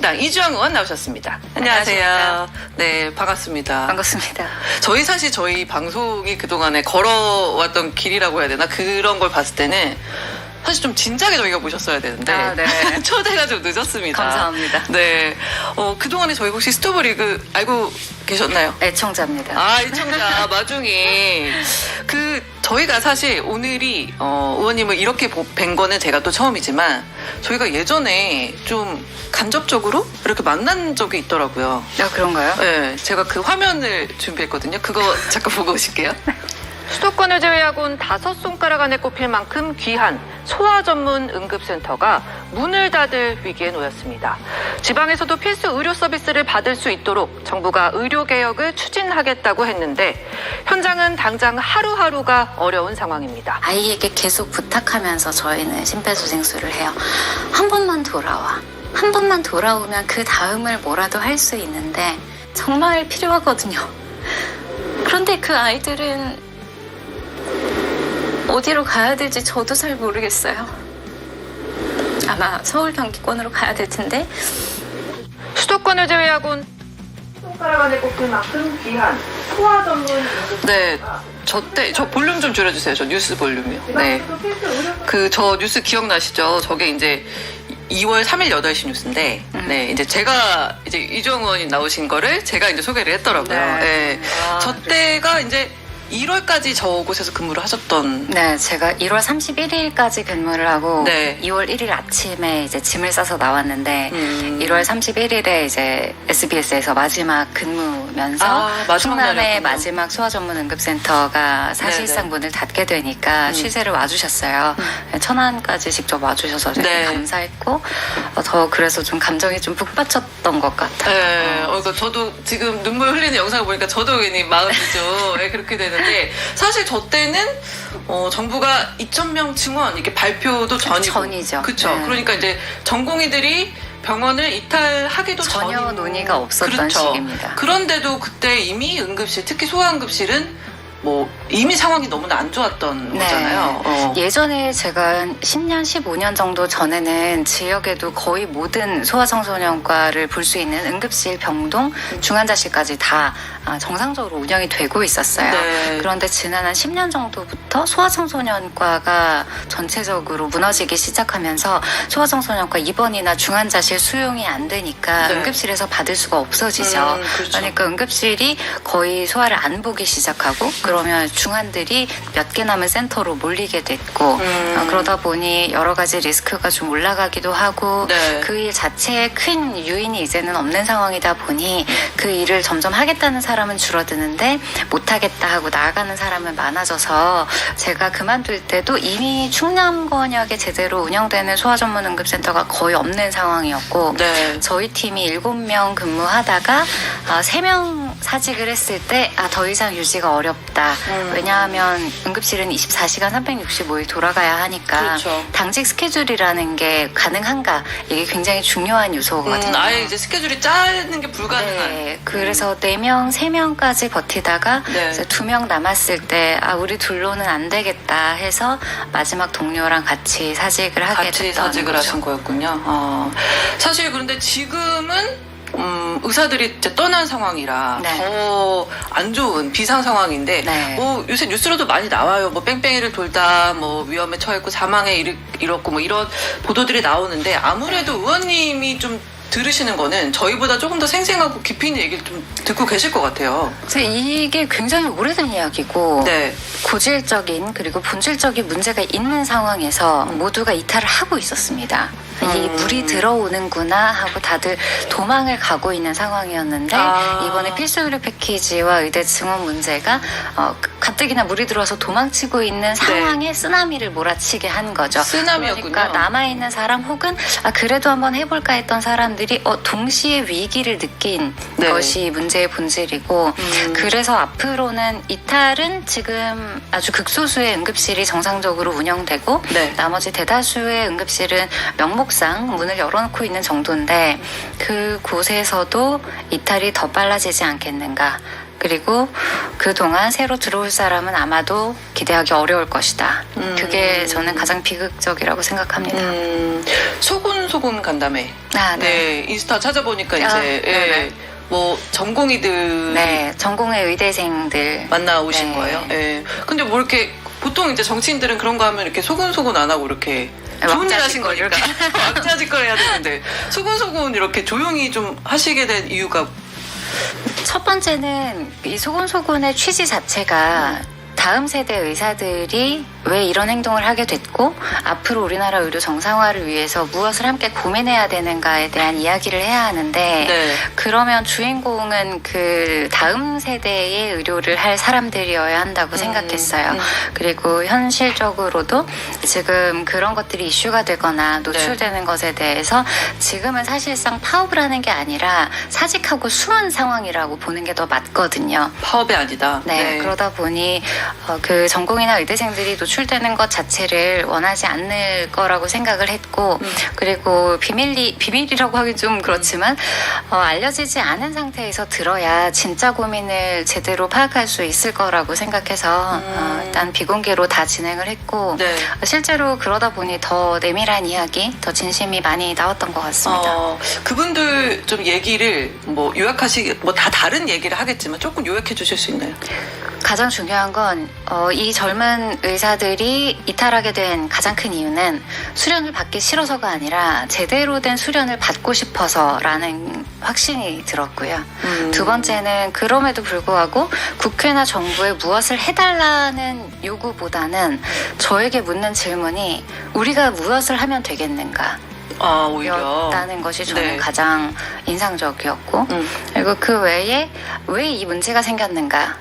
이주영 의원 나오셨습니다. 안녕하세요. 네, 반갑습니다. 반갑습니다. 저희 방송이 그동안에 걸어왔던 길이라고 해야 되나? 그런 걸 봤을 때는 사실 좀 진작에 저희가 모셨어야 되는데 네. 초대가 좀 늦었습니다. 감사합니다. 네, 그동안에 저희 혹시 스토브리그 알고 계셨나요? 애청자입니다. 애청자 마중이 저희가 사실 오늘이 의원님을 이렇게 뵌 거는 제가 또 처음이지만 저희가 예전에 좀 간접적으로 이렇게 만난 적이 있더라고요. 그런가요? 네, 제가 그 화면을 준비했거든요. 그거 잠깐 보고 오실게요. 수도권을 제외하곤 5손가락 안에 꼽힐 만큼 귀한 소아 전문 응급센터가 문을 닫을 위기에 놓였습니다. 지방에서도 필수 의료 서비스를 받을 수 있도록 정부가 의료 개혁을 추진하겠다고 했는데 현장은 당장 하루하루가 어려운 상황입니다. 아이에게 계속 부탁하면서 저희는 심폐소생술을 해요. 한 번만 돌아와. 한 번만 돌아오면 그 다음을 뭐라도 할 수 있는데 정말 필요하거든요. 그런데 그 아이들은 어디로 가야 될지 저도 잘 모르겠어요. 아마 서울 경기권으로 가야 될 텐데. 수도권을 제외하곤 손가락 안에 꼽힐 만큼 귀한 소아 전문 응급센터. 네, 저 볼륨 좀 줄여주세요. 저 뉴스 볼륨이요. 네. 저 뉴스 기억나시죠? 저게 이제 2월 3일 8시 뉴스인데, 네, 이제 제가 이주영 의원이 나오신 거를 제가 이제 소개를 했더라고요. 네. 저 때가 이제 1월까지 저곳에서 근무를 하셨던. 네, 제가 1월 31일까지 근무를 하고 네. 2월 1일 아침에 이제 짐을 싸서 나왔는데 1월 31일에 이제 SBS에서 마지막 근무면서 마지막 충남의 날이었군요. 마지막 소아 전문 응급센터가 사실상 문을 닫게 되니까 취재를 와주셨어요. 천안까지 직접 와주셔서 되게 네. 감사했고 더 그래서 좀 감정이 좀 북받쳤던 것 같아요. 네, 그러니까 저도 지금 눈물 흘리는 영상을 보니까 저도 괜히 마음이 좀 그렇게 되는데 사실 저 때는 정부가 2,000명 증원 이렇게 발표도 전이죠. 그렇죠. 네. 그러니까 이제 전공의들이 병원을 이탈하기도 전혀 전이고. 논의가 없었던 그렇죠. 시기입니다. 그런데도 그때 이미 응급실, 특히 소아응급실은 이미 상황이 너무나 안 좋았던 거잖아요. 예전에 제가 10년, 15년 정도 전에는 지역에도 거의 모든 소아청소년과를 볼 수 있는 응급실, 병동, 중환자실까지 다 정상적으로 운영이 되고 있었어요. 네. 그런데 지난 한 10년 정도부터 소아청소년과가 전체적으로 무너지기 시작하면서 소아청소년과 입원이나 중환자실 수용이 안 되니까 네. 응급실에서 받을 수가 없어지죠. 그렇죠. 그러니까 응급실이 거의 소아를 안 보기 시작하고 그러면 중환들이 몇 개 남은 센터로 몰리게 됐고 그러다 보니 여러 가지 리스크가 좀 올라가기도 하고 네. 그 일 자체에 큰 유인이 이제는 없는 상황이다 보니 그 일을 점점 하겠다는 사람은 줄어드는데 못하겠다 하고 나아가는 사람은 많아져서 제가 그만둘 때도 이미 충남권역에 제대로 운영되는 소아전문응급센터가 거의 없는 상황이었고 네. 저희 팀이 7명 근무하다가 3명 사직을 했을 때 더 이상 유지가 어렵다. 왜냐하면 응급실은 24시간 365일 돌아가야 하니까 그렇죠. 당직 스케줄이라는 게 가능한가 이게 굉장히 중요한 요소거든요. 아예 이제 스케줄이 짜는 게 불가능한. 네, 그래서 4명, 3명까지 버티다가 네. 이제 2명 남았을 때 우리 둘로는 안 되겠다 해서 마지막 동료랑 같이 사직을 하게 같이 됐던 사직을 거죠. 하신 거였군요. 사실 그런데 지금은 의사들이 이제 떠난 상황이라 네. 더 안 좋은 비상 상황인데 네. 요새 뉴스로도 많이 나와요. 뺑뺑이를 돌다 위험에 처했고 사망에 이뤘고 이런 보도들이 나오는데 아무래도 의원님이 좀 들으시는 거는 저희보다 조금 더 생생하고 깊이 있는 얘기를 좀 듣고 계실 것 같아요. 그래서 이게 굉장히 오래된 이야기고 네. 고질적인 그리고 본질적인 문제가 있는 상황에서 모두가 이탈을 하고 있었습니다. 이 물이 들어오는구나 하고 다들 도망을 가고 있는 상황이었는데 이번에 필수 의료 패키지와 의대 증원 문제가 가뜩이나 물이 들어와서 도망치고 있는 상황에 쓰나미를 몰아치게 한 거죠. 쓰나미였군요. 그러니까 남아있는 사람 혹은 그래도 한번 해볼까 했던 사람들이 동시에 위기를 느낀 네. 것이 문제의 본질이고 그래서 앞으로는 이탈은 지금 아주 극소수의 응급실이 정상적으로 운영되고 네. 나머지 대다수의 응급실은 명목상 문을 열어놓고 있는 정도인데 그곳에서도 이탈이 더 빨라지지 않겠는가. 그리고 그동안 새로 들어올 사람은 아마도 기대하기 어려울 것이다. 그게 저는 가장 비극적이라고 생각합니다. 소곤소곤 소곤 간담회. 아, 네. 인스타 찾아보니까 이제 네네. 뭐 전공의들 네, 전공의 의대생들 만나 오신 네. 거예요. 예. 근데 뭐 이렇게 보통 이제 정치인들은 그런 거 하면 이렇게 소곤소곤 안 하고 이렇게 좋은 일 하신 거니까 왕자짓걸 해야 되는데 소곤소곤 이렇게 조용히 좀 하시게 된 이유가 첫 번째는 이 소곤소곤의 취지 자체가 다음 세대 의사들이 왜 이런 행동을 하게 됐고 앞으로 우리나라 의료 정상화를 위해서 무엇을 함께 고민해야 되는가에 대한 이야기를 해야 하는데 네. 그러면 주인공은 그 다음 세대의 의료를 할 사람들이어야 한다고 생각했어요. 그리고 현실적으로도 지금 그런 것들이 이슈가 되거나 노출되는 것에 대해서 지금은 사실상 파업을 하는 게 아니라 사직하고 숨은 상황이라고 보는 게 더 맞거든요. 파업이 아니다. 네, 그러다 보니 그 전공이나 의대생들이 노출되는 것 자체를 원하지 않을 거라고 생각을 했고 그리고 비밀이라고 하긴 좀 그렇지만 알려지지 않은 상태에서 들어야 진짜 고민을 제대로 파악할 수 있을 거라고 생각해서 일단 비공개로 다 진행을 했고 네. 실제로 그러다 보니 더 내밀한 이야기, 더 진심이 많이 나왔던 것 같습니다. 그분들 좀 얘기를 뭐 뭐 다 다른 얘기를 하겠지만 조금 요약해 주실 수 있나요? 가장 중요한 건 이 젊은 의사들이 이탈하게 된 가장 큰 이유는 수련을 받기 싫어서가 아니라 제대로 된 수련을 받고 싶어서라는 확신이 들었고요. 두 번째는 그럼에도 불구하고 국회나 정부에 무엇을 해달라는 요구보다는 저에게 묻는 질문이 우리가 무엇을 하면 되겠는가? 오히려. 였다는 것이 저는 네. 가장 인상적이었고 그리고 그 외에 왜 이 문제가 생겼는가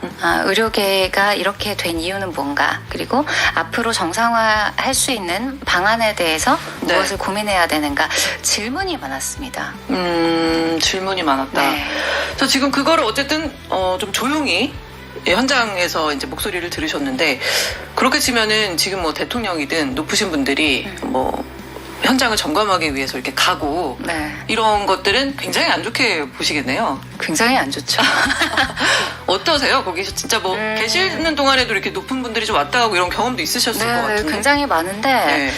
의료계가 이렇게 된 이유는 뭔가 그리고 앞으로 정상화할 수 있는 방안에 대해서 네. 무엇을 고민해야 되는가 질문이 많았습니다. 질문이 많았다. 네. 그래서 지금 그거를 어쨌든 좀 조용히 현장에서 이제 목소리를 들으셨는데 그렇게 치면은 지금 뭐 대통령이든 높으신 분들이 뭐 현장을 점검하기 위해서 이렇게 가고 네. 이런 것들은 굉장히 안 좋게 보시겠네요. 굉장히 안 좋죠. 어떠세요? 거기서 진짜 뭐 계시는 동안에도 이렇게 높은 분들이 좀 왔다 가고 이런 경험도 있으셨을 것 같은데. 굉장히 많은데 네.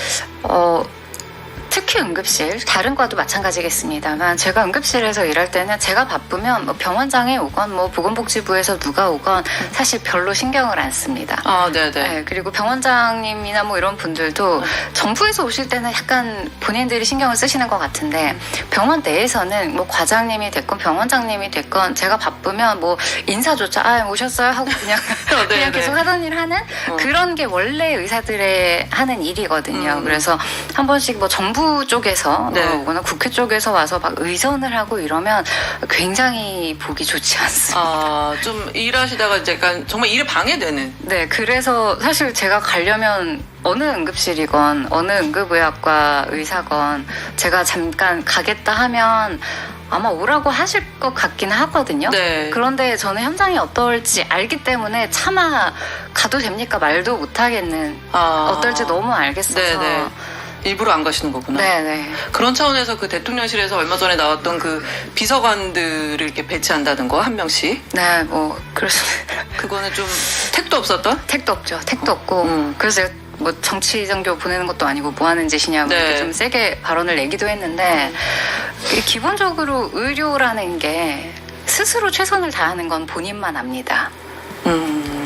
특히 응급실, 다른 과도 마찬가지겠습니다만 제가 응급실에서 일할 때는 제가 바쁘면 뭐 병원장에 오건 뭐 보건복지부에서 누가 오건 사실 별로 신경을 안 씁니다. 네네. 네, 그리고 병원장님이나 뭐 이런 분들도 정부에서 오실 때는 약간 본인들이 신경을 쓰시는 것 같은데 병원 내에서는 뭐 과장님이 됐건 병원장님이 됐건 제가 바쁘면 뭐 인사조차 오셨어요 하고 그냥 그냥 계속 하던 일 하는 그런 게 원래 의사들의 하는 일이거든요. 그래서 한 번씩 뭐 정부 쪽에서 오거나 국회 쪽에서 와서 막 의전을 하고 이러면 굉장히 보기 좋지 않습니다. 좀 일하시다가 이제 약간 정말 일에 방해되는. 네, 그래서 사실 제가 가려면 어느 응급실이건 어느 응급의학과 의사건 제가 잠깐 가겠다 하면 아마 오라고 하실 것 같긴 하거든요. 네. 그런데 저는 현장이 어떨지 알기 때문에 차마 가도 됩니까 말도 못하겠는 어떨지 너무 알겠어서 네네. 일부러 안 가시는 거구나. 네네. 그런 차원에서 그 대통령실에서 얼마 전에 나왔던 그 비서관들을 이렇게 배치한다는 거 한 명씩. 네, 뭐 그렇습니다. 그거는 좀 택도 없었다? 택도 없죠. 택도 없고. 그래서 제가 뭐 정치정교 보내는 것도 아니고 뭐 하는 짓이냐고 네. 이렇게 좀 세게 발언을 내기도 했는데 기본적으로 의료라는 게 스스로 최선을 다하는 건 본인만 압니다.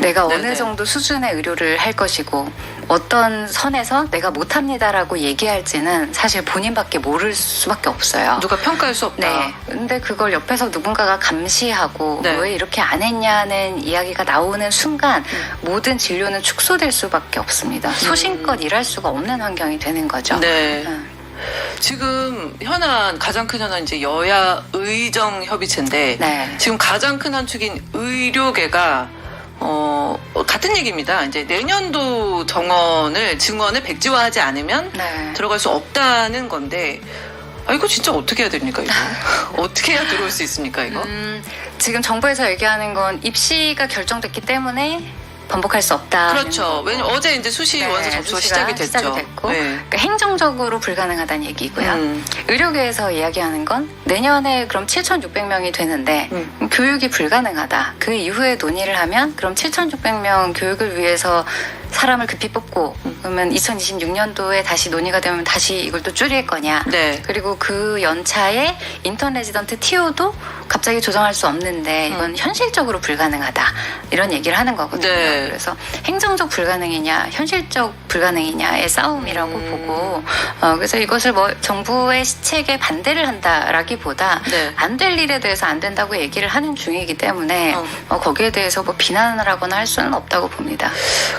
내가 어느 네네. 정도 수준의 의료를 할 것이고 어떤 선에서 내가 못합니다라고 얘기할지는 사실 본인밖에 모를 수밖에 없어요. 누가 평가할 수 없다. 네. 근데 그걸 옆에서 누군가가 감시하고 네. 왜 이렇게 안 했냐는 이야기가 나오는 순간 모든 진료는 축소될 수밖에 없습니다. 소신껏 일할 수가 없는 환경이 되는 거죠. 네. 지금 가장 큰 현안 이제 여야 의정 협의체인데 네. 지금 가장 큰 한 축인 의료계가 같은 얘기입니다. 이제 내년도 증원을 백지화하지 않으면 네. 들어갈 수 없다는 건데 이거 진짜 어떻게 해야 됩니까 이거? 어떻게 해야 들어올 수 있습니까 이거? 지금 정부에서 얘기하는 건 입시가 결정됐기 때문에 번복할 수 없다. 그렇죠. 왜냐면 어제 이제 수시 원서 접수가 시작이 됐죠. 됐고, 네. 그러니까 행정적으로 불가능하다는 얘기고요. 의료계에서 이야기하는 건 내년에 그럼 7,600명이 되는데 교육이 불가능하다. 그 이후에 논의를 하면 그럼 7,600명 교육을 위해서 사람을 급히 뽑고 그러면 2026년도에 다시 논의가 되면 다시 이걸 또 줄일 거냐. 네. 그리고 그 연차에 인턴 레지던트 TO도 갑자기 조정할 수 없는데 이건 현실적으로 불가능하다. 이런 얘기를 하는 거거든요. 네. 그래서 행정적 불가능이냐 현실적 불가능이냐의 싸움이라고 보고 그래서 이것을 뭐 정부의 시책에 반대를 한다라기보다 네. 안 될 일에 대해서 안 된다고 얘기를 하는 중이기 때문에 거기에 대해서 뭐 비난을 하거나 할 수는 없다고 봅니다.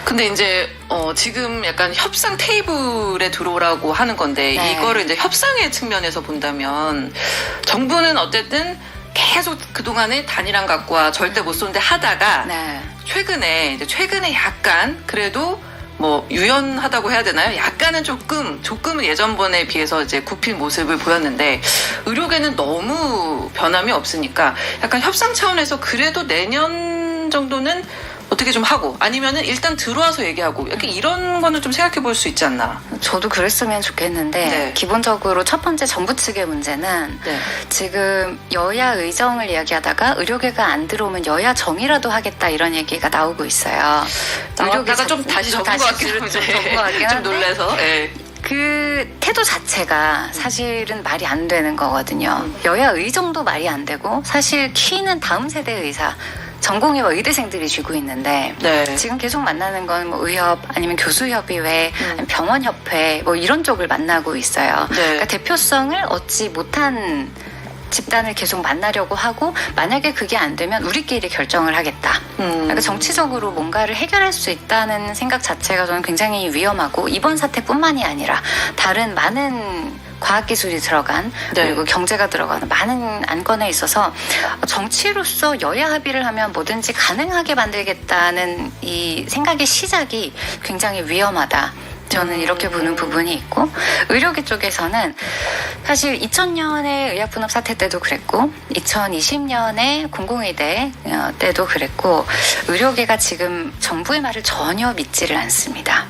근데 이제 지금 약간 협상 테이블에 들어오라고 하는 건데 네. 이거를 이제 협상의 측면에서 본다면 정부는 어쨌든 계속 그동안에 단일한 각과 절대 못 쏜데 하다가 네. 최근에 약간 그래도 뭐 유연하다고 해야 되나요? 약간은 조금은 예전번에 비해서 이제 굽힌 모습을 보였는데 의료계는 너무 변함이 없으니까 약간 협상 차원에서 그래도 내년 정도는 어떻게 좀 하고 아니면은 일단 들어와서 얘기하고 이렇게 이런 거는 좀 생각해 볼 수 있지 않나. 저도 그랬으면 좋겠는데 네. 기본적으로 첫 번째 정부 측의 문제는 네. 지금 여야 의정을 이야기하다가 의료계가 안 들어오면 여야 정이라도 하겠다 이런 얘기가 나오고 있어요. 나가 좀 다시 적은 것 같긴 한데 적은 것 같긴 좀 한데 놀라서. 네. 그 태도 자체가 사실은 말이 안 되는 거거든요. 여야 의정도 말이 안 되고 사실 키는 다음 세대 의사 전공의와 의대생들이 쥐고 있는데 네. 지금 계속 만나는 건 뭐 의협 아니면 교수협의회 아니면 병원협회 뭐 이런 쪽을 만나고 있어요. 네. 그러니까 대표성을 얻지 못한 집단을 계속 만나려고 하고 만약에 그게 안 되면 우리끼리 결정을 하겠다. 그러니까 정치적으로 뭔가를 해결할 수 있다는 생각 자체가 저는 굉장히 위험하고 이번 사태뿐만이 아니라 다른 많은 과학기술이 들어간 네. 그리고 경제가 들어가는 많은 안건에 있어서 정치로서 여야 합의를 하면 뭐든지 가능하게 만들겠다는 이 생각의 시작이 굉장히 위험하다. 저는 이렇게 보는 부분이 있고 의료계 쪽에서는 사실 2000년에 의약분업 사태 때도 그랬고 2020년에 공공의대 때도 그랬고 의료계가 지금 정부의 말을 전혀 믿지를 않습니다.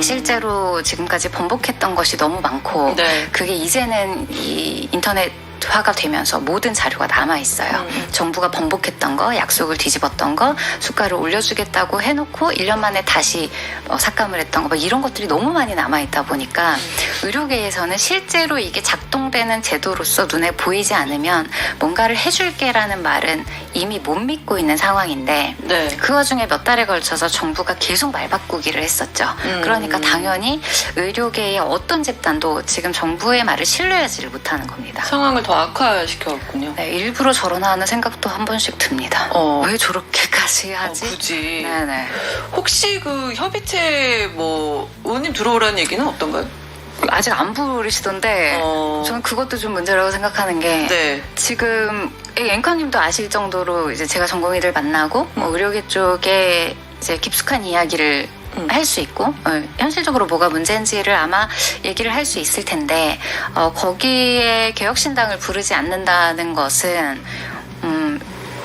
실제로 지금까지 번복했던 것이 너무 많고 네. 그게 이제는 이 인터넷화가 되면서 모든 자료가 남아 있어요. 정부가 번복했던 거, 약속을 뒤집었던 거, 수가를 올려주겠다고 해놓고 1년 만에 다시 삭감을 했던 거, 뭐 이런 것들이 너무 많이 남아 있다 보니까 의료계에서는 실제로 이게 작동되는 제도로서 눈에 보이지 않으면 뭔가를 해줄게라는 말은 이미 못 믿고 있는 상황인데 네. 그 와중에 몇 달에 걸쳐서 정부가 계속 말 바꾸기를 했었죠. 그러니까 당연히 의료계의 어떤 집단도 지금 정부의 말을 신뢰하지를 못하는 겁니다. 상황을 더 악화시켰군요. 네, 일부러 저러나 생각도 한 번씩 듭니다. 왜 저렇게까지 하지? 굳이. 네네. 혹시 그 협의체 뭐 의원님 들어오라는 얘기는 없던가요? 아직 안 부르시던데 저는 그것도 좀 문제라고 생각하는 게 네. 지금 앵커님도 아실 정도로 이제 제가 전공의들 만나고 뭐 의료계 쪽에 이제 깊숙한 이야기를 할 수 있고 현실적으로 뭐가 문제인지를 아마 얘기를 할 수 있을 텐데 거기에 개혁신당을 부르지 않는다는 것은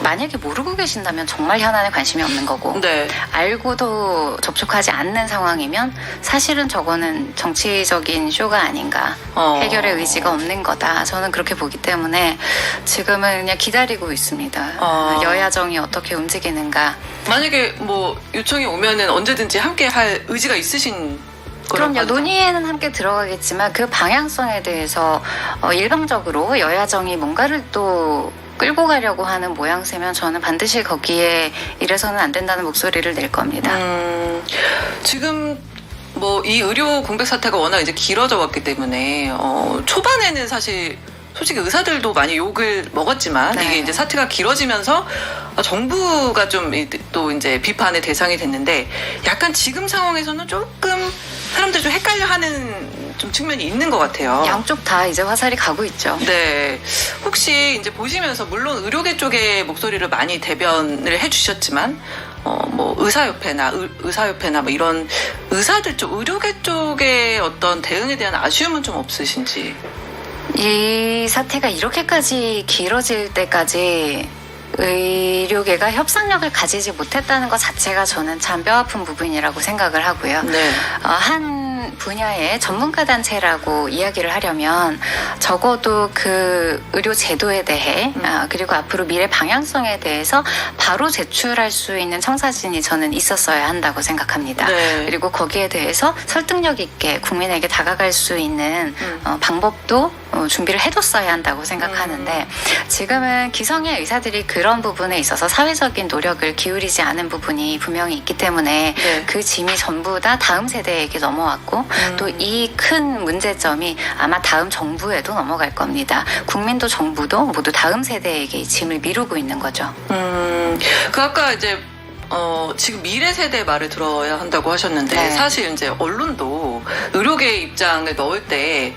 만약에 모르고 계신다면 정말 현안에 관심이 없는 거고 네. 알고도 접촉하지 않는 상황이면 사실은 저거는 정치적인 쇼가 아닌가 해결의 의지가 없는 거다 저는 그렇게 보기 때문에 지금은 그냥 기다리고 있습니다. 여야정이 어떻게 움직이는가. 만약에 뭐 요청이 오면은 언제든지 함께 할 의지가 있으신 거라고 그럼요. 하죠? 논의에는 함께 들어가겠지만 그 방향성에 대해서 일방적으로 여야정이 뭔가를 또 끌고 가려고 하는 모양새면 저는 반드시 거기에 이래서는 안 된다는 목소리를 낼 겁니다. 지금 뭐 이 의료 공백 사태가 워낙 이제 길어져 왔기 때문에 초반에는 사실 솔직히 의사들도 많이 욕을 먹었지만 네. 이게 이제 사태가 길어지면서 정부가 좀 또 이제 비판의 대상이 됐는데 약간 지금 상황에서는 조금 사람들이 좀 헷갈려하는 좀 측면이 있는 것 같아요. 양쪽 다 이제 화살이 가고 있죠. 네. 혹시 이제 보시면서 물론 의료계 쪽의 목소리를 많이 대변을 해주셨지만 뭐 의사협회나 뭐 이런 의사들 쪽 의료계 쪽의 어떤 대응에 대한 아쉬움은 좀 없으신지? 이 사태가 이렇게까지 길어질 때까지 의료계가 협상력을 가지지 못했다는 것 자체가 저는 참 뼈아픈 부분이라고 생각을 하고요. 네. 한 다른 분야의 전문가 단체라고 이야기를 하려면 적어도 그 의료 제도에 대해 그리고 앞으로 미래 방향성에 대해서 바로 제출할 수 있는 청사진이 저는 있었어야 한다고 생각합니다. 네. 그리고 거기에 대해서 설득력 있게 국민에게 다가갈 수 있는 방법도 준비를 해뒀어야 한다고 생각하는데 지금은 기성의 의사들이 그런 부분에 있어서 사회적인 노력을 기울이지 않은 부분이 분명히 있기 때문에 네. 그 짐이 전부 다 다음 세대에게 넘어왔고 또 이 큰 문제점이 아마 다음 정부에도 넘어갈 겁니다. 국민도 정부도 모두 다음 세대에게 이 짐을 미루고 있는 거죠. 그 아까 이제 지금 미래 세대 말을 들어야 한다고 하셨는데 네. 사실 이제 언론도 의료계 입장을 넣을 때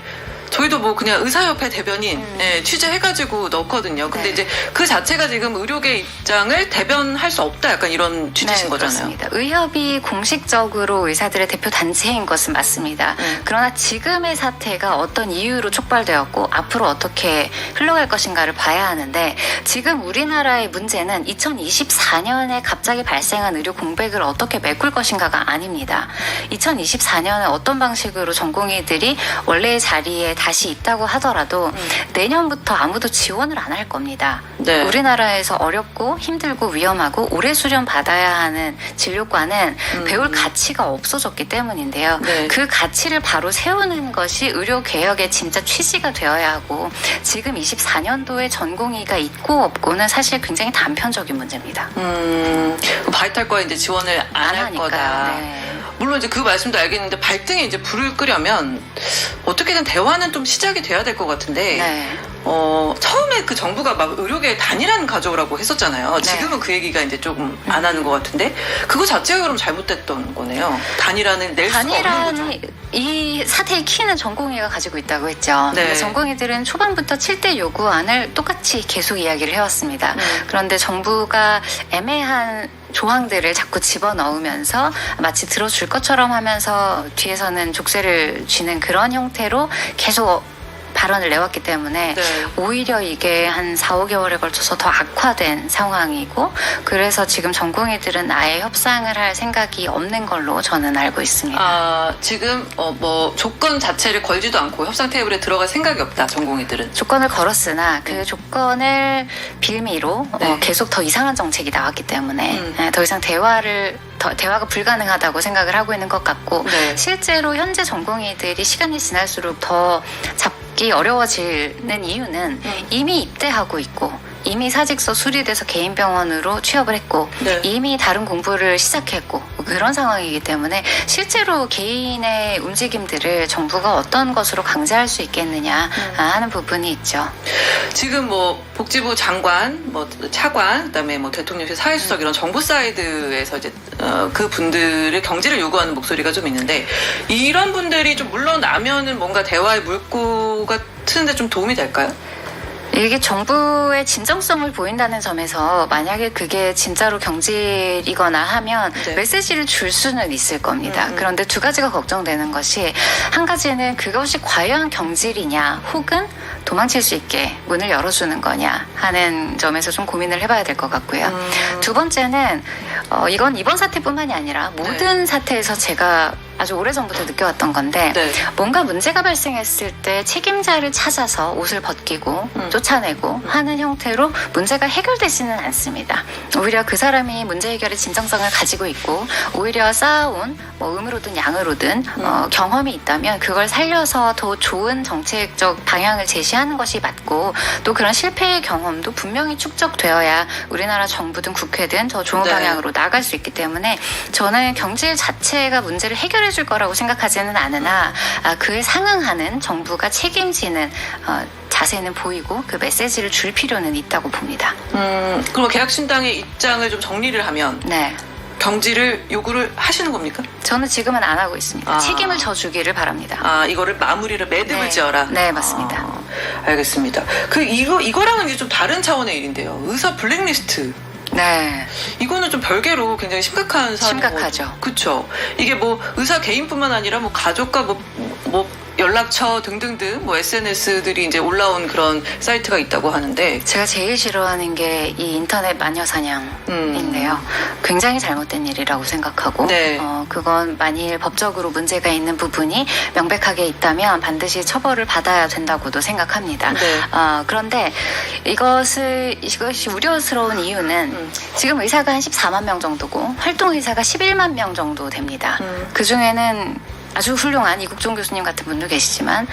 저희도 뭐 그냥 의사협회 대변인 취재해가지고 넣거든요. 근데 네. 이제 그 자체가 지금 의료계 입장을 대변할 수 없다 약간 이런 취지신 거잖아요. 그렇습니다. 의협이 공식적으로 의사들의 대표 단체인 것은 맞습니다. 그러나 지금의 사태가 어떤 이유로 촉발되었고 앞으로 어떻게 흘러갈 것인가를 봐야 하는데 지금 우리나라의 문제는 2024년에 갑자기 발생한 의료 공백을 어떻게 메꿀 것인가가 아닙니다. 2024년에 어떤 방식으로 전공의들이 원래의 자리에 다시 있다고 하더라도 내년부터 아무도 지원을 안 할 겁니다. 네. 우리나라에서 어렵고 힘들고 위험하고 오래 수련 받아야 하는 진료과는 배울 가치가 없어졌기 때문인데요. 네. 그 가치를 바로 세우는 것이 의료개혁의 진짜 취지가 되어야 하고 지금 24년도에 전공의가 있고 없고는 사실 굉장히 단편적인 문제입니다. 바이탈과에 이제 지원을 안 할 거다. 네. 물론 이제 그 말씀도 알겠는데 발등에 이제 불을 끄려면 어떻게든 대화는 좀 시작이 돼야 될 것 같은데 네. 처음에 그 정부가 막 의료계 단일화는 가져오라고 했었잖아요. 네. 지금은 그 얘기가 이제 조금 안 하는 것 같은데 그거 자체가 그럼 잘못됐던 거네요. 단일화는 낼 수가 없는 거죠. 단일화는 이 사태의 키는 전공의가 가지고 있다고 했죠. 네. 근데 전공의들은 초반부터 7대 요구안을 똑같이 계속 이야기를 해왔습니다. 그런데 정부가 애매한 조항들을 자꾸 집어넣으면서 마치 들어줄 것처럼 하면서 뒤에서는 족쇄를 쥐는 그런 형태로 계속 발언을 내왔기 때문에 네. 오히려 이게 한 4, 5개월에 걸쳐서 더 악화된 상황이고 그래서 지금 전공의들은 아예 협상을 할 생각이 없는 걸로 저는 알고 있습니다. 지금 뭐 조건 자체를 걸지도 않고 협상 테이블에 들어갈 생각이 없다. 전공의들은. 조건을 걸었으나 그 조건을 빌미로 네. 계속 더 이상한 정책이 나왔기 때문에 더 이상 대화가 불가능하다고 생각을 하고 있는 것 같고 네. 실제로 현재 전공의들이 시간이 지날수록 더 잡기 어려워지는 이유는 이미 입대하고 있고 이미 사직서 수리돼서 개인 병원으로 취업을 했고 네. 이미 다른 공부를 시작했고 그런 상황이기 때문에 실제로 개인의 움직임들을 정부가 어떤 것으로 강제할 수 있겠느냐 하는 부분이 있죠. 지금 뭐 복지부 장관, 뭐 차관, 그다음에 뭐 대통령실 사회수석 이런 정부 사이드에서 이제 그 분들의 경제를 요구하는 목소리가 좀 있는데 이런 분들이 좀 물러나면은 뭔가 대화의 물꼬가 트는데 좀 도움이 될까요? 이게 정부의 진정성을 보인다는 점에서 만약에 그게 진짜로 경질이거나 하면 네. 메시지를 줄 수는 있을 겁니다. 그런데 두 가지가 걱정되는 것이 한 가지는 그것이 과연 경질이냐 혹은 도망칠 수 있게 문을 열어주는 거냐 하는 점에서 좀 고민을 해봐야 될 것 같고요. 두 번째는 이건 이번 사태뿐만이 아니라 모든 사태에서 제가 아주 오래전부터 느껴왔던 건데 네. 뭔가 문제가 발생했을 때 책임자를 찾아서 옷을 벗기고 쫓아내고 하는 형태로 문제가 해결되지는 않습니다. 오히려 그 사람이 문제 해결의 진정성을 가지고 있고 오히려 쌓아온 뭐 음으로든 양으로든 경험이 있다면 그걸 살려서 더 좋은 정책적 방향을 제시하는 것이 맞고 또 그런 실패의 경험도 분명히 축적되어야 우리나라 정부든 국회든 더 좋은 네. 방향으로 나아갈 수 있기 때문에 저는 경질 자체가 문제를 해결해 줄 거라고 생각하지는 않으나 그에 상응하는 정부가 책임지는 자세는 보이고 그 메시지를 줄 필요는 있다고 봅니다. 그럼 계약신당의 입장을 좀 정리를 하면 네. 경질을 요구를 하시는 겁니까? 저는 지금은 안 하고 있습니다. 책임을 져주기를 바랍니다. 이거를 마무리를 매듭을 네. 지어라. 네, 맞습니다. 알겠습니다. 이거랑은 이제 좀 다른 차원의 일인데요. 의사 블랙리스트. 네. 이거는 좀 별개로 굉장히 심각한 사안이고. 심각하죠. 그렇죠. 이게 뭐 의사 개인뿐만 아니라 뭐 가족과 뭐 연락처 등등등 뭐 SNS들이 이제 올라온 그런 사이트가 있다고 하는데 제가 제일 싫어하는 게 이 인터넷 마녀 사냥인데요. 굉장히 잘못된 일이라고 생각하고 네. 그건 만일 법적으로 문제가 있는 부분이 명백하게 있다면 반드시 처벌을 받아야 된다고도 생각합니다. 네. 그런데 이것이 우려스러운 이유는 지금 의사가 한 14만 명 정도고 활동 의사가 11만 명 정도 됩니다. 그 중에는 아주 훌륭한 이국종 교수님 같은 분도 계시지만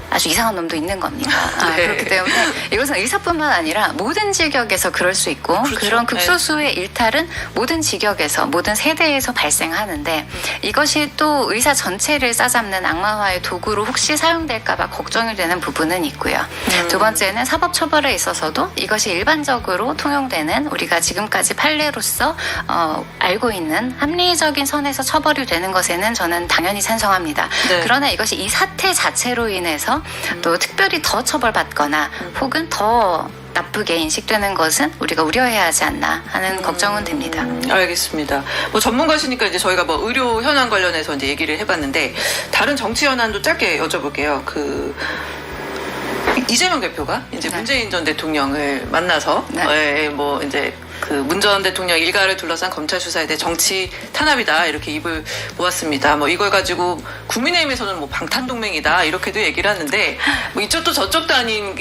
아주 이상한 놈도 있는 겁니다. 네. 그렇기 때문에 이것은 의사뿐만 아니라 모든 직역에서 그럴 수 있고 그렇죠. 그런 극소수의 일탈은 모든 직역에서 모든 세대에서 발생하는데 이것이 또 의사 전체를 싸잡는 악마화의 도구로 혹시 사용될까 봐 걱정이 되는 부분은 있고요. 두 번째는 사법 처벌에 있어서도 이것이 일반적으로 통용되는 우리가 지금까지 판례로서 알고 있는 합리적인 선에서 처벌이 되는 것에는 저는 당연히 찬성합니다. 네. 그러나 이것이 이 사태 자체로 인해서 또 특별히 더 처벌받거나 혹은 더 나쁘게 인식되는 것은 우리가 우려해야 하지 않나 하는 걱정은 됩니다. 알겠습니다. 뭐 전문가시니까 이제 저희가 뭐 의료 현안 관련해서 이제 얘기를 해봤는데 다른 정치 현안도 짧게 여쭤볼게요. 이재명 대표가 이제 네. 문재인 전 대통령을 만나서 네. 뭐 이제 그 문 전 대통령 일가를 둘러싼 검찰 수사에 대해 정치 탄압이다 이렇게 입을 모았습니다. 뭐 이걸 가지고 국민의힘에서는 뭐 방탄동맹이다 이렇게도 얘기를 하는데 뭐 이쪽도 저쪽도 아닌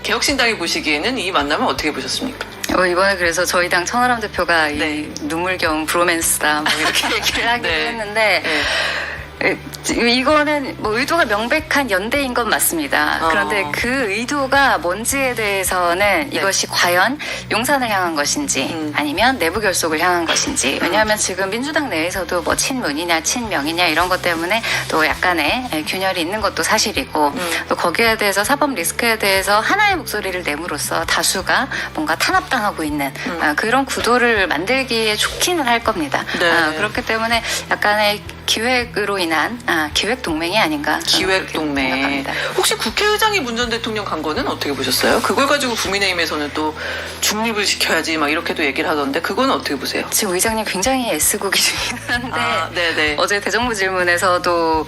개혁신당이 보시기에는 이 만남을 어떻게 보셨습니까? 이번에 그래서 저희 당 천하람 대표가 네. 이 눈물겨운 브로맨스다 뭐 이렇게 얘기를 하기도 네. 했는데 네. 이거는 뭐 의도가 명백한 연대인 건 맞습니다. 그런데 그 의도가 뭔지에 대해서는 네. 이것이 과연 용산을 향한 것인지 아니면 내부 결속을 향한 것인지 왜냐하면 지금 민주당 내에서도 뭐 친문이냐 친명이냐 이런 것 때문에 또 약간의 균열이 있는 것도 사실이고 또 거기에 대해서 사법 리스크에 대해서 하나의 목소리를 내므로써 다수가 뭔가 탄압당하고 있는 그런 구도를 만들기에 좋기는 할 겁니다. 네. 그렇기 때문에 약간의 기획으로 인한 기획 동맹이 아닌가 기획 동맹. 생각합니다. 혹시 국회의장이 문 전 대통령 간 거는 어떻게 보셨어요? 그걸 가지고 국민의힘에서는 또 중립을 지켜야지 막 이렇게도 얘기를 하던데 그건 어떻게 보세요? 지금 의장님 굉장히 애쓰고 계시긴 한데 네네. 어제 대정부 질문에서도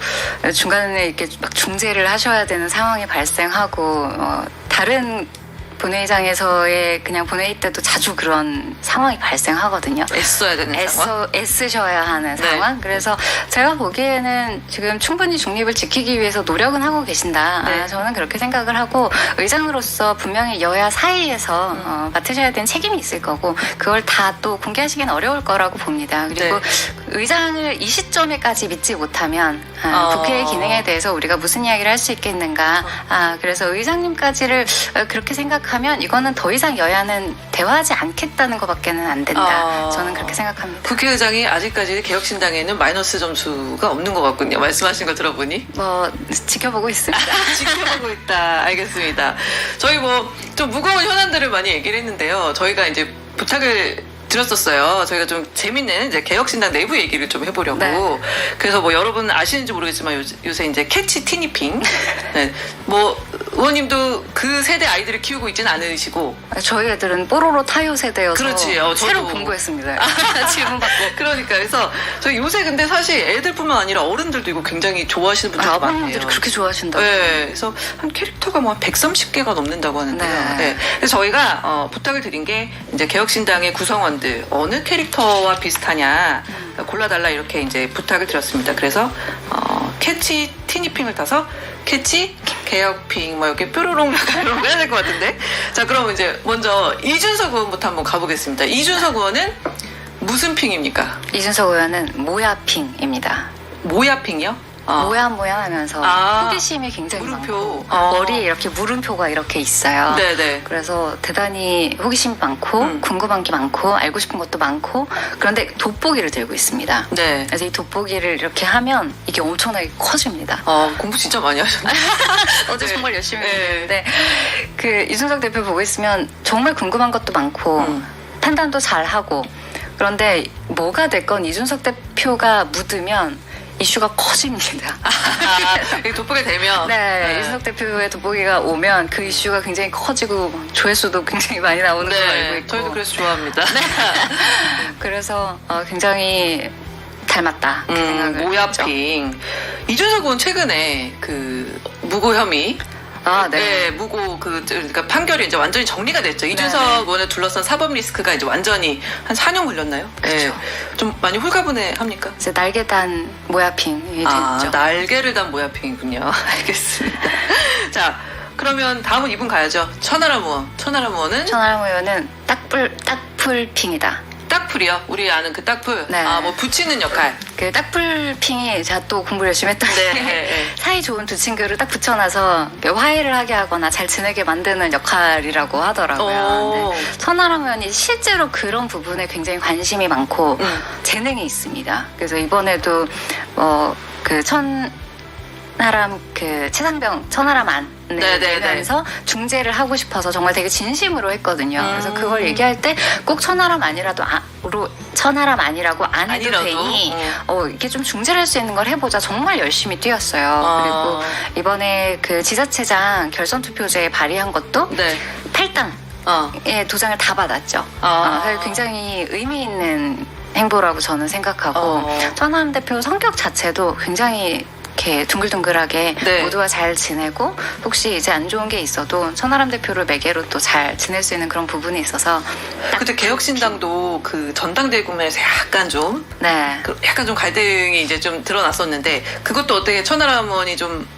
중간에 이렇게 막 중재를 하셔야 되는 상황이 발생하고 다른 본회의장에서의 그냥 본회의 때도 자주 그런 상황이 발생하거든요. 애써야 되는 상황? 애쓰셔야 하는 네. 상황. 그래서 제가 보기에는 지금 충분히 중립을 지키기 위해서 노력은 하고 계신다. 네. 저는 그렇게 생각을 하고 의장으로서 분명히 여야 사이에서 맡으셔야 되는 책임이 있을 거고 그걸 다 또 공개하시기는 어려울 거라고 봅니다. 그리고 네. 의장을 이 시점에까지 믿지 못하면 국회의 기능에 대해서 우리가 무슨 이야기를 할 수 있겠는가. 그래서 의장님까지를 그렇게 생각하면 이거는 더 이상 여야는 대화하지 않겠다는 것밖에는 안 된다. 저는 그렇게 생각합니다. 국회의장이 아직까지 개혁신당에는 마이너스 점수가 없는 것 같군요. 말씀하신 거 들어보니. 뭐 지켜보고 있습니다. 지켜보고 있다. 알겠습니다. 저희 뭐 좀 무거운 현안들을 많이 얘기를 했는데요. 저희가 이제 부탁을 드렸었어요. 저희가 좀 재밌는 이제 개혁신당 내부 얘기를 좀 해보려고. 네. 그래서 뭐 여러분 아시는지 모르겠지만 요새 이제 캐치 티니핑. 네. 뭐 의원님도 그 세대 아이들을 키우고 있지는 않으시고. 저희 애들은 뽀로로 타요 세대여서 그렇지. 저도. 새로 공부했습니다. 질문 받고. 그러니까 그래서 저희 요새 근데 사실 애들뿐만 아니라 어른들도 이거 굉장히 좋아하시는 분들이 많아요. 아빠분들이 그렇게 좋아하신다고. 네, 그래서 한 캐릭터가 뭐 한 130개가 넘는다고 하는데요. 네. 네. 그래서 저희가 부탁을 드린 게 이제 개혁신당의 구성원들 어느 캐릭터와 비슷하냐 골라달라 이렇게 이제 부탁을 드렸습니다. 그래서 캐치 티니핑을 타서 캐치 개혁핑 뭐 이렇게 뾰로롱 약간 이런 거 해야 될 것 같은데. 자, 그럼 이제 먼저 이준석 의원부터 한번 가보겠습니다. 이준석 의원은 무슨 핑입니까? 이준석 의원은 모야핑입니다. 모야핑이요? 모양 하면서 호기심이 굉장히 물음표. 많고 머리에 이렇게 물음표가 이렇게 있어요. 네네. 그래서 대단히 호기심이 많고 궁금한 게 많고 알고 싶은 것도 많고 그런데 돋보기를 들고 있습니다. 네. 그래서 이 돋보기를 이렇게 하면 이게 엄청나게 커집니다. 공부 진짜 많이 하셨네. 어제 네. 정말 열심히 네. 했는데 그 이준석 대표 보고 있으면 정말 궁금한 것도 많고 판단도 잘하고 그런데 뭐가 됐건 이준석 대표가 묻으면 이슈가 커집니다. 돋보게 되면. 네, 이준석 대표의 돋보기가 오면 그 이슈가 굉장히 커지고 조회수도 굉장히 많이 나오는 걸로 알고 있고. 저희도 그래서 좋아합니다. 그래서 굉장히 닮았다. 그 생각을 했죠. 모야핑. 이준석 의원 최근에 그 무고 혐의. 아, 네. 네, 무고 그러니까 판결이 이제 완전히 정리가 됐죠. 이준석 의원을 둘러싼 사법 리스크가 이제 완전히 한 4년 걸렸나요? 그렇죠. 네. 좀 많이 홀가분해합니까? 이제 날개 단 모야핑이 됐죠. 날개를 단 모야핑이군요. 알겠습니다. 자, 그러면 다음은 이분 가야죠. 천하람 의원. 천하람 의원은 천하람 의원은 딱풀핑이다. 딱풀이요. 우리 아는 그 딱풀. 네. 아, 뭐 붙이는 역할. 그 딱풀핑이 제가 또 공부를 열심히 했더니 네. 사이 좋은 두 친구를 딱 붙여놔서 화해를 하게 하거나 잘 지내게 만드는 역할이라고 하더라고요. 근데 천하람 의원이 실제로 그런 부분에 굉장히 관심이 많고 재능이 있습니다. 그래서 이번에도 그 천하람 그 최상병 천하람 안을 내면서 중재를 하고 싶어서 정말 되게 진심으로 했거든요. 그래서 그걸 얘기할 때 꼭 천하람 천하람 아니라고 안 해도 되니 이렇게 좀 중재를 할 수 있는 걸 해보자. 정말 열심히 뛰었어요. 그리고 이번에 그 지자체장 결선 투표제에 발의한 것도 탈당의 도장을 다 받았죠. 그래서 굉장히 의미 있는 행보라고 저는 생각하고 천하람 대표 성격 자체도 굉장히 이렇게 둥글둥글하게 모두와 잘 지내고 혹시 이제 안 좋은 게 있어도 천하람 대표를 매개로 또 잘 지낼 수 있는 그런 부분이 있어서 그때 개혁신당도 그 전당대회 국면에서 약간 좀 갈등이 이제 좀 드러났었는데 그것도 어떻게 천하람 의원이 좀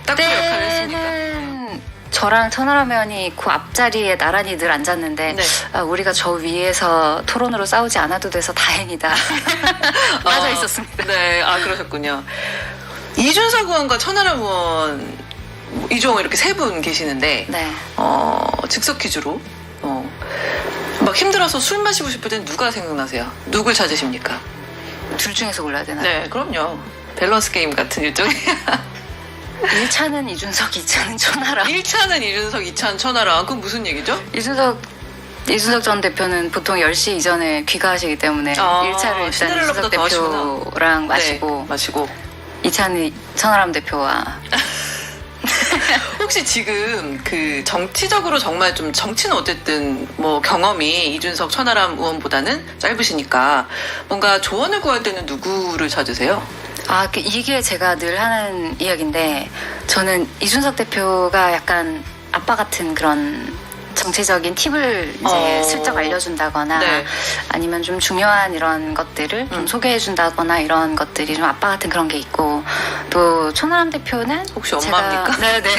딱풀 역할을 했습니까? 저랑 천하람 의원이 그 앞자리에 나란히 늘 앉았는데 우리가 저 위에서 토론으로 싸우지 않아도 돼서 다행이다. 빠져 있었습니다. 네, 그러셨군요. 이준석 의원과 천하람 의원, 이종호 이렇게 세 분 계시는데 즉석 퀴즈로 막 힘들어서 술 마시고 싶을 땐 누가 생각나세요? 누굴 찾으십니까? 둘 중에서 골라야 되나요? 네, 그럼요. 밸런스 게임 같은 일종이야. 1차는 이준석, 2차는 천하람. 1차는 이준석, 2차는 천하람. 그건 무슨 얘기죠? 이준석 전 대표는 보통 10시 이전에 귀가하시기 때문에 1차를 일단 이준석 대표랑 마시고 2차는 천하람 대표와. 혹시 지금 그 정치적으로 정말 좀 정치는 어쨌든 뭐 경험이 이준석 천하람 의원보다는 짧으시니까 뭔가 조언을 구할 때는 누구를 찾으세요? 이게 제가 늘 하는 이야기인데 저는 이준석 대표가 약간 아빠 같은 그런 정치적인 팁을 이제 슬쩍 알려준다거나 아니면 좀 중요한 이런 것들을 좀 소개해준다거나 이런 것들이 좀 아빠 같은 그런 게 있고 또 천하람 대표는 혹시 엄마입니까? 네네.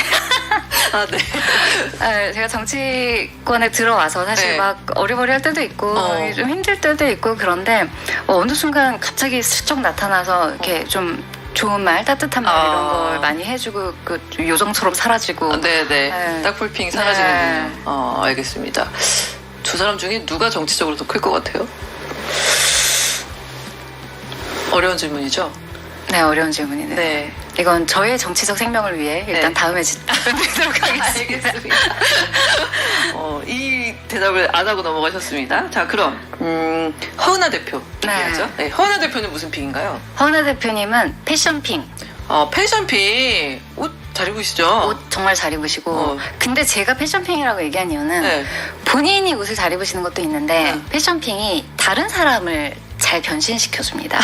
네. 제가 정치권에 들어와서 사실 막 어리버리할 때도 있고 좀 힘들 때도 있고 그런데 어느 순간 갑자기 슬쩍 나타나서 이렇게 좀 좋은 말, 따뜻한 말 이런 걸 많이 해주고 그 요정처럼 사라지고. 딱풀핑 사라지는군요. 알겠습니다. 두 사람 중에 누가 정치적으로 더 클 것 같아요? 어려운 질문이죠? 네, 어려운 질문이네요. 네. 이건 저의 정치적 생명을 위해 일단 다음에 답변드리도록 하겠습니다. 알겠습니다. 이 대답을 안 하고 넘어가셨습니다. 자, 그럼 허은하 대표 얘기하죠. 네, 허은하 대표는 무슨 핑인가요? 허은하 대표님은 패션핑. 패션핑. 옷 잘 입으시죠? 옷 정말 잘 입으시고. 근데 제가 패션핑이라고 얘기한 이유는 본인이 옷을 잘 입으시는 것도 있는데 패션핑이 다른 사람을 잘 변신시켜줍니다.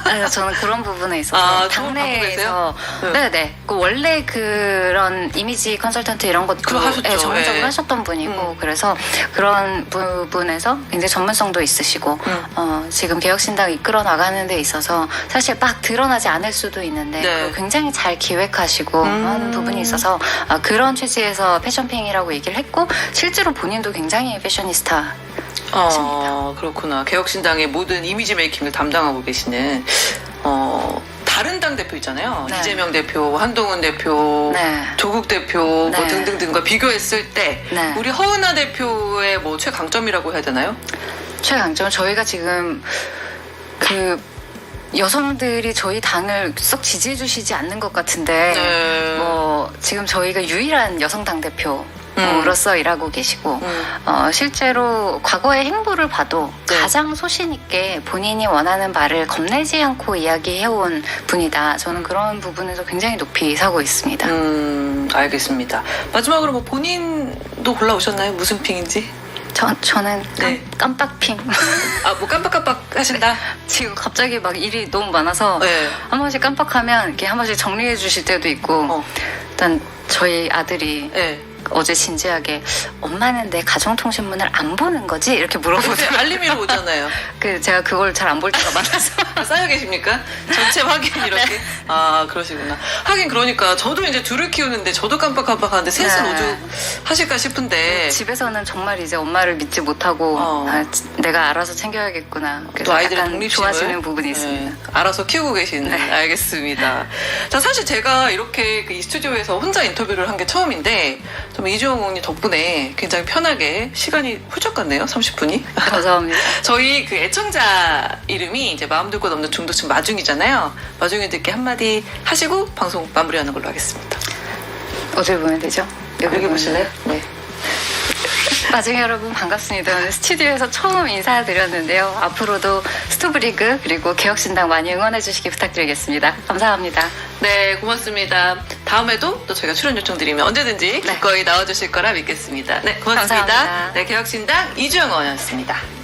그래서 저는 그런 부분에 있어서 당내에서 그 원래 그런 이미지 컨설턴트 이런 것도 전문적으로 하셨던 분이고 그래서 그런 부분에서 굉장히 전문성도 있으시고 지금 개혁신당 이끌어 나가는 데 있어서 사실 막 드러나지 않을 수도 있는데 굉장히 잘 기획하시고 하는 부분이 있어서 그런 취지에서 패션핑이라고 얘기를 했고 실제로 본인도 굉장히 패셔니스타. 그렇구나. 개혁신당의 모든 이미지 메이킹을 담당하고 계시는 다른 당 대표 있잖아요. 이재명 대표, 한동훈 대표, 조국 대표 뭐 등등등과 비교했을 때 우리 허은하 대표의 뭐 최강점이라고 해야 되나요? 최강점 저희가 지금 그 여성들이 저희 당을 썩 지지해 주시지 않는 것 같은데 뭐 지금 저희가 유일한 여성 당 대표 로서 일하고 계시고 실제로 과거의 행보를 봐도 가장 소신 있게 본인이 원하는 바를 겁내지 않고 이야기해온 분이다. 저는 그런 부분에서 굉장히 높이 사고 있습니다. 알겠습니다. 마지막으로 뭐 본인도 골라오셨나요? 무슨 핑인지? 저는 깜빡핑. 뭐 깜빡깜빡 하신다. 지금 갑자기 막 일이 너무 많아서 네. 한 번씩 깜빡하면 이렇게 한 번씩 정리해 주실 때도 있고 어. 일단 저희 아들이 네. 어제 진지하게 엄마는 내 가정통신문을 안 보는 거지? 이렇게 요새 물어보더라고요. 알림이로 오잖아요. 제가 그걸 잘 안 볼 때가 많아서 쌓여 계십니까? 전체 확인 이렇게? 네. 아, 그러시구나. 하긴 그러니까 저도 이제 둘을 키우는데 저도 깜빡깜빡하는데 셋은 네. 오죽 하실까 싶은데 집에서는 정말 이제 엄마를 믿지 못하고 내가 알아서 챙겨야겠구나. 그래서 또 아이들의 약간 독립심을 좋아지는 부분이 있습니다. 알아서 키우고 계시는 네. 알겠습니다. 자, 사실 제가 이렇게 이 스튜디오에서 혼자 인터뷰를 한 게 처음인데 좀 이주영 의원님 덕분에 굉장히 편하게 시간이 훌쩍 갔네요. 30분이. 감사합니다. 저희 그 애청자 이름이 이제 마음 둘 곳 없는 중도층 마중이잖아요. 마중이들께 한마디 하시고 방송 마무리하는 걸로 하겠습니다. 어딜 보면 되죠? 여기 보실래요? 네. 마중이 여러분 반갑습니다. 오늘 스튜디오에서 처음 인사드렸는데요. 앞으로도 스토브리그 그리고 개혁신당 많이 응원해 주시기 부탁드리겠습니다. 감사합니다. 네, 고맙습니다. 다음에도 또 저희가 출연 요청드리면 언제든지 네. 기꺼이 나와주실 거라 믿겠습니다. 네, 고맙습니다. 감사합니다. 네, 개혁신당 이주영 의원이었습니다.